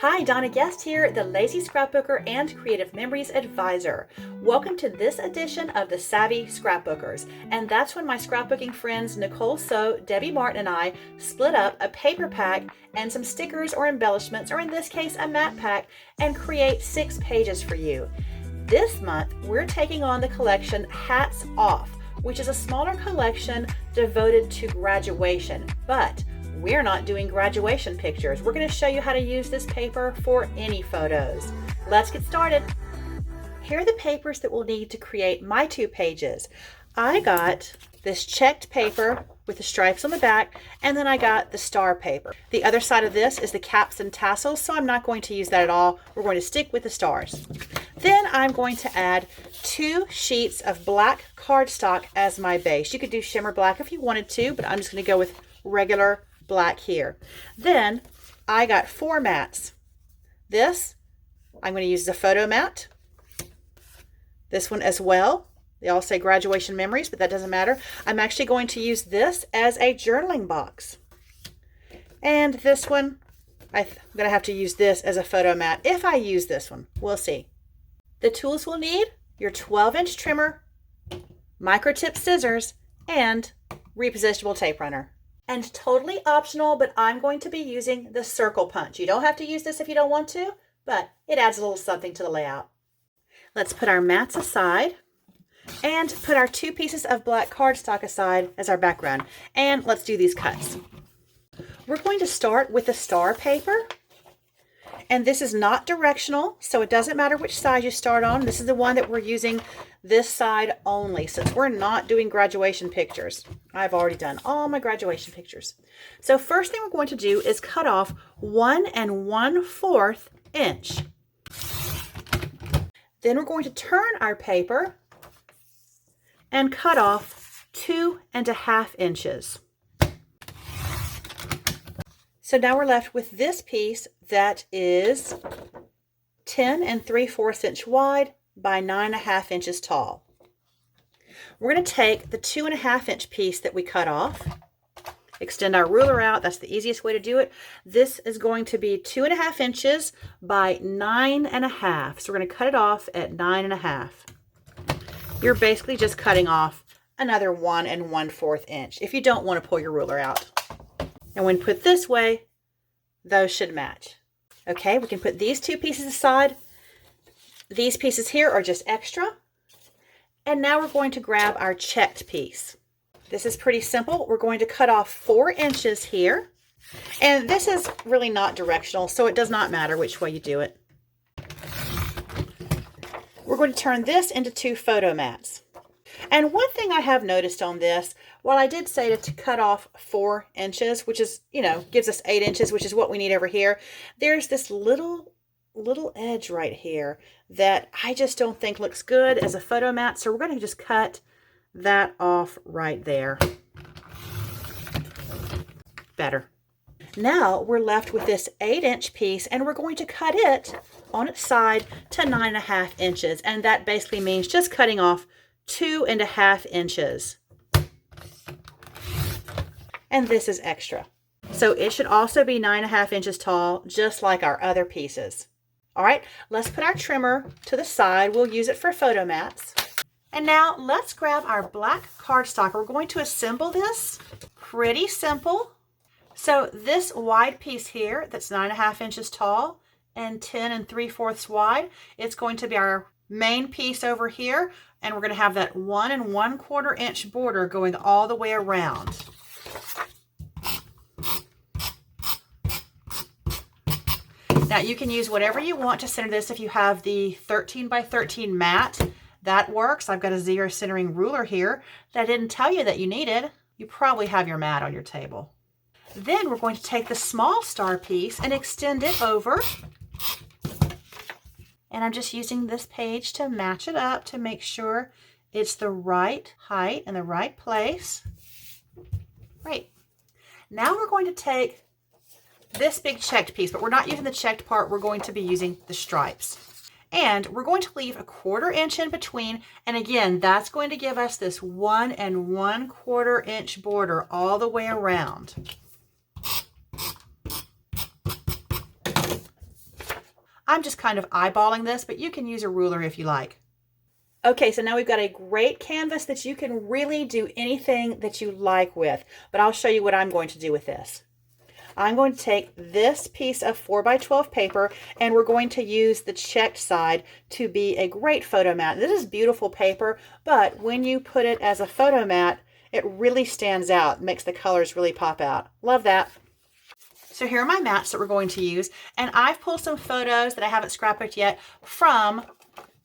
Hi, Donna Guest here, the Lazy Scrapbooker and Creative Memories Advisor. Welcome to this edition of the Savvy Scrapbookers. And that's when my scrapbooking friends Nicole, Debbie Martin, and I split up a paper pack and some stickers or embellishments, or in this case, a mat pack, and create 6 pages for you. This month, we're taking on the collection Hats Off, which is a smaller collection devoted to graduation, but we're not doing graduation pictures. We're going to show you how to use this paper for any photos. Let's get started. Here are the papers that we'll need to create my 2 pages. I got this checked paper with the stripes on the back, and then I got the star paper. The other side of this is the caps and tassels, so I'm not going to use that at all. We're going to stick with the stars. Then I'm going to add 2 sheets of black cardstock as my base. You could do shimmer black if you wanted to, but I'm just going to go with regular black here. Then I got 4 mats. This I'm going to use as a photo mat. This one as well. They all say graduation memories, but that doesn't matter. I'm actually going to use this as a journaling box. And this one, I'm going to have to use this as a photo mat if I use this one. We'll see. The tools we'll need: your 12-inch trimmer, micro tip scissors, and repositionable tape runner. And totally optional, but I'm going to be using the circle punch. You don't have to use this if you don't want to, but it adds a little something to the layout. Let's put our mats aside and put our 2 pieces of black cardstock aside as our background. And let's do these cuts. We're going to start with the star paper. And this is not directional, so it doesn't matter which side you start on. This is the one that we're using this side only, since we're not doing graduation pictures. I've already done all my graduation pictures. So first thing we're going to do is cut off 1 1/4 inch. Then we're going to turn our paper and cut off 2 1/2 inches. So now we're left with this piece that is 10 3/4 inch wide by 9 1/2 inches tall. We're going to take the 2 1/2 inch piece that we cut off, extend our ruler out. That's the easiest way to do it. This is going to be 2 1/2 inches by 9 1/2. So we're going to cut it off at 9 1/2. You're basically just cutting off another 1 1/4 inch if you don't want to pull your ruler out. And when put this way, those should match. Okay, we can put these 2 pieces aside. These pieces here are just extra. And now we're going to grab our checked piece. This is pretty simple. We're going to cut off 4 inches here. And this is really not directional, so it does not matter which way you do it. We're going to turn this into 2 photo mats. And one thing I have noticed on this, while I did say to cut off 4 inches, which is, gives us 8 inches, which is what we need over here, there's this little edge right here that I just don't think looks good as a photo mat. So we're going to just cut that off right there. Better. Now we're left with this 8-inch piece, and we're going to cut it on its side to 9 1/2 inches. And that basically means just cutting off 2 1/2 inches. And this is extra. So it should also be 9 1/2 inches tall, just like our other pieces. All right, let's put our trimmer to the side. We'll use it for photo mats. And now let's grab our black cardstock. We're going to assemble this. Pretty simple. So this wide piece here that's 9 1/2 inches tall and 10 3/4 wide, it's going to be our main piece over here. And we're going to have that 1 1/4 inch border going all the way around. Now you can use whatever you want to center this. If you have the 13 by 13 mat, that works. I've got a 0 centering ruler here that I didn't tell you that you needed. You probably have your mat on your table. Then we're going to take the small star piece and extend it over. And I'm just using this page to match it up to make sure it's the right height and the right place. Right. Now we're going to take this big checked piece, but we're not using the checked part. We're going to be using the stripes. And we're going to leave a 1/4 inch in between. And again, that's going to give us this 1 1/4 inch border all the way around. I'm just kind of eyeballing this, but you can use a ruler if you like. Okay, so now we've got a great canvas that you can really do anything that you like with, but I'll show you what I'm going to do with this. I'm going to take this piece of 4x12 paper and we're going to use the checked side to be a great photo mat. This is beautiful paper, but when you put it as a photo mat, it really stands out, makes the colors really pop out. Love that. So here are my mats that we're going to use, and I've pulled some photos that I haven't scrapbooked yet from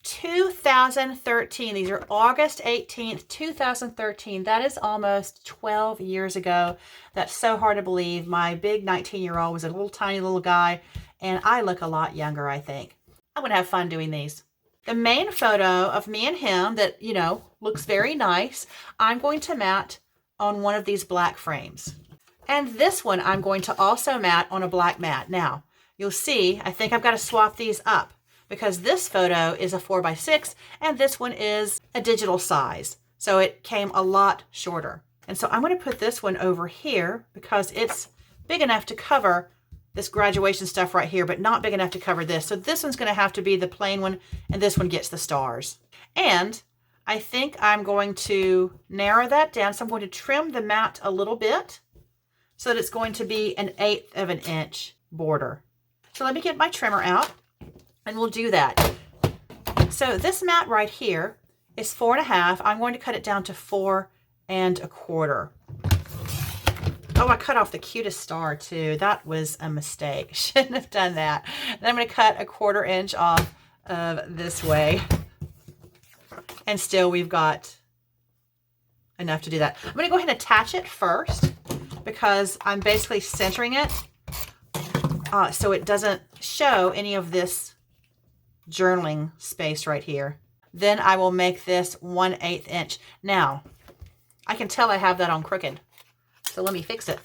2013. These are August 18th, 2013. That is almost 12 years ago. That's so hard to believe. My big 19-year-old was a little tiny little guy, and I look a lot younger, I think. I'm going to have fun doing these. The main photo of me and him that, you know, looks very nice, I'm going to mat on one of these black frames. And this one I'm going to also mat on a black mat. Now, you'll see, I think I've got to swap these up, because this photo is a 4x6 and this one is a digital size. So it came a lot shorter. And so I'm going to put this one over here because it's big enough to cover this graduation stuff right here, but not big enough to cover this. So this one's going to have to be the plain one, and this one gets the stars. And I think I'm going to narrow that down. So I'm going to trim the mat a little bit so that it's going to be 1/8 of an inch border. So let me get my trimmer out. And we'll do that. So this mat right here is 4.5. I'm going to cut it down to 4 1/4. Oh, I cut off the cutest star too. That was a mistake. Shouldn't have done that. And I'm going to cut 1/4 inch off of this way. And still we've got enough to do that. I'm going to go ahead and attach it first because I'm basically centering it so it doesn't show any of this journaling space right here. Then I will make this 1/8 inch. Now, I can tell I have that on crooked. So let me fix it.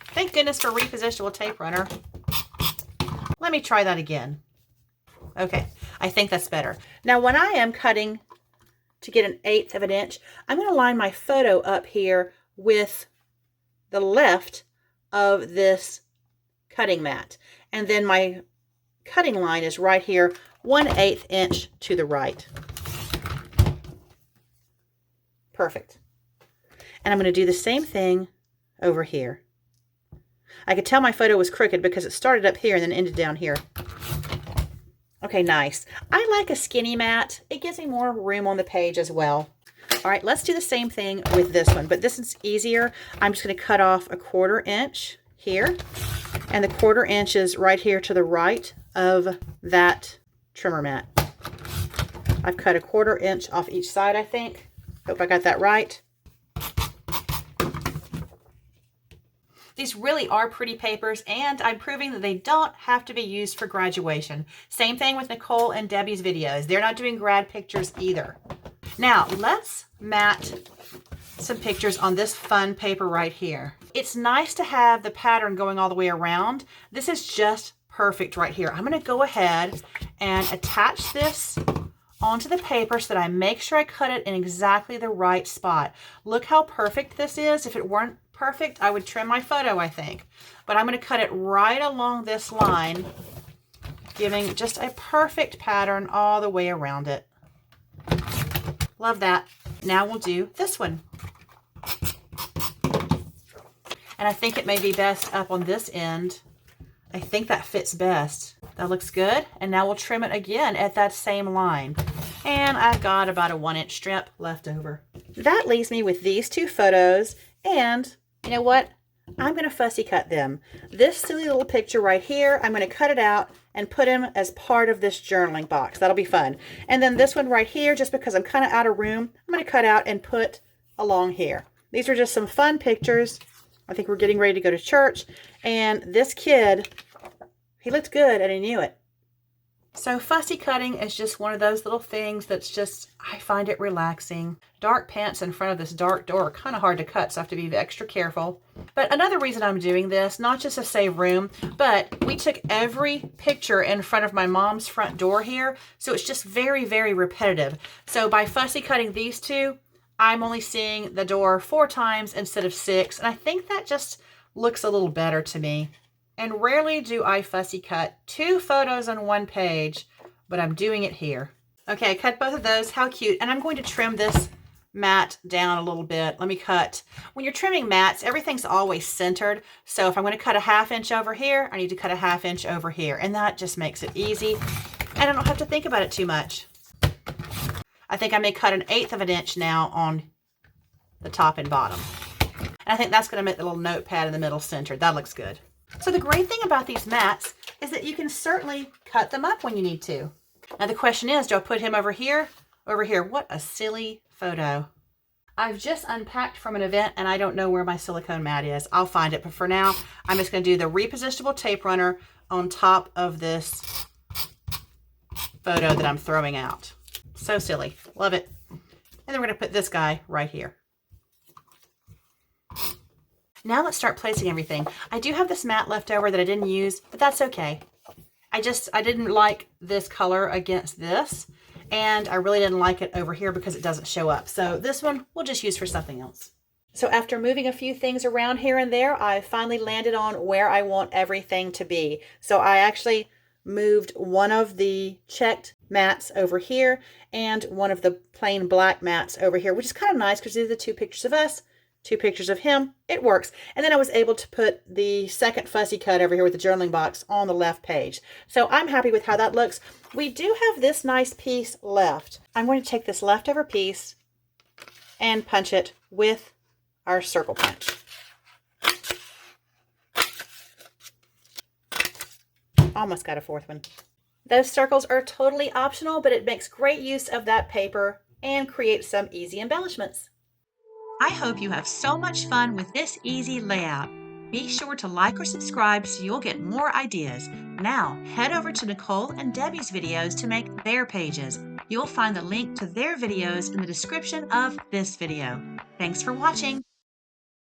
Thank goodness for repositionable tape runner. Let me try that again. Okay, I think that's better. Now when I am cutting to get 1/8 of an inch, I'm going to line my photo up here with the left of this cutting mat. And then my cutting line is right here, 1/8 inch to the right. Perfect. And I'm going to do the same thing over here. I could tell my photo was crooked because it started up here and then ended down here. Okay, nice. I like a skinny mat. It gives me more room on the page as well. All right, let's do the same thing with this one, but this is easier. I'm just going to cut off 1/4 inch here, and the 1/4 inch is right here to the right of that trimmer mat. I've cut 1/4 inch off each side, I think. Hope I got that right. These really are pretty papers, and I'm proving that they don't have to be used for graduation. Same thing with Nicole and Debbie's videos. They're not doing grad pictures either. Now, let's mat some pictures on this fun paper right here. It's nice to have the pattern going all the way around. This is just perfect right here. I'm going to go ahead and attach this onto the paper so that I make sure I cut it in exactly the right spot. Look how perfect this is. If it weren't perfect, I would trim my photo, I think. But I'm going to cut it right along this line, giving just a perfect pattern all the way around it. Love that. Now we'll do this one. And I think it may be best up on this end. I think that fits best. That looks good. And now we'll trim it again at that same line. And I've got about a 1 inch strip left over. That leaves me with these two photos. And you know what? I'm going to fussy cut them. This silly little picture right here, I'm going to cut it out and put him as part of this journaling box. That'll be fun. And then this one right here, just because I'm kind of out of room, I'm going to cut out and put along here. These are just some fun pictures. I think we're getting ready to go to church. And this kid, he looked good and he knew it. So fussy cutting is just one of those little things that's just, I find it relaxing. Dark pants in front of this dark door are kind of hard to cut, so I have to be extra careful. But another reason I'm doing this, not just to save room, but we took every picture in front of my mom's front door here, so it's just very, very repetitive. So by fussy cutting these two, I'm only seeing the door 4 times instead of 6, and I think that just looks a little better to me. And rarely do I fussy cut 2 photos on 1 page, but I'm doing it here. Okay, I cut both of those. How cute. And I'm going to trim this mat down a little bit. Let me cut. When you're trimming mats, everything's always centered. So if I'm going to cut a 1/2 inch over here, I need to cut a 1/2 inch over here. And that just makes it easy. And I don't have to think about it too much. I think I may cut 1/8 of an inch now on the top and bottom. And I think that's going to make the little notepad in the middle centered. That looks good. So the great thing about these mats is that you can certainly cut them up when you need to. Now the question is, do I put him over here? Over here. What a silly photo. I've just unpacked from an event and I don't know where my silicone mat is. I'll find it, but for now, I'm just going to do the repositionable tape runner on top of this photo that I'm throwing out. So silly. Love it. And then we're going to put this guy right here. Now let's start placing everything. I do have this mat left over that I didn't use, but that's okay. I didn't like this color against this, and I really didn't like it over here because it doesn't show up. So this one we'll just use for something else. So after moving a few things around here and there, I finally landed on where I want everything to be. So I actually moved one of the checked mats over here and one of the plain black mats over here, which is kind of nice because these are the 2 pictures of us. 2 pictures of him. It works. And then I was able to put the second fussy cut over here with the journaling box on the left page. So I'm happy with how that looks. We do have this nice piece left. I'm going to take this leftover piece and punch it with our circle punch. Almost got a 4th one. Those circles are totally optional, but it makes great use of that paper and creates some easy embellishments. I hope you have so much fun with this easy layout. Be sure to like or subscribe so you'll get more ideas. Now, head over to Nicole and Debbie's videos to make their pages. You'll find the link to their videos in the description of this video. Thanks for watching.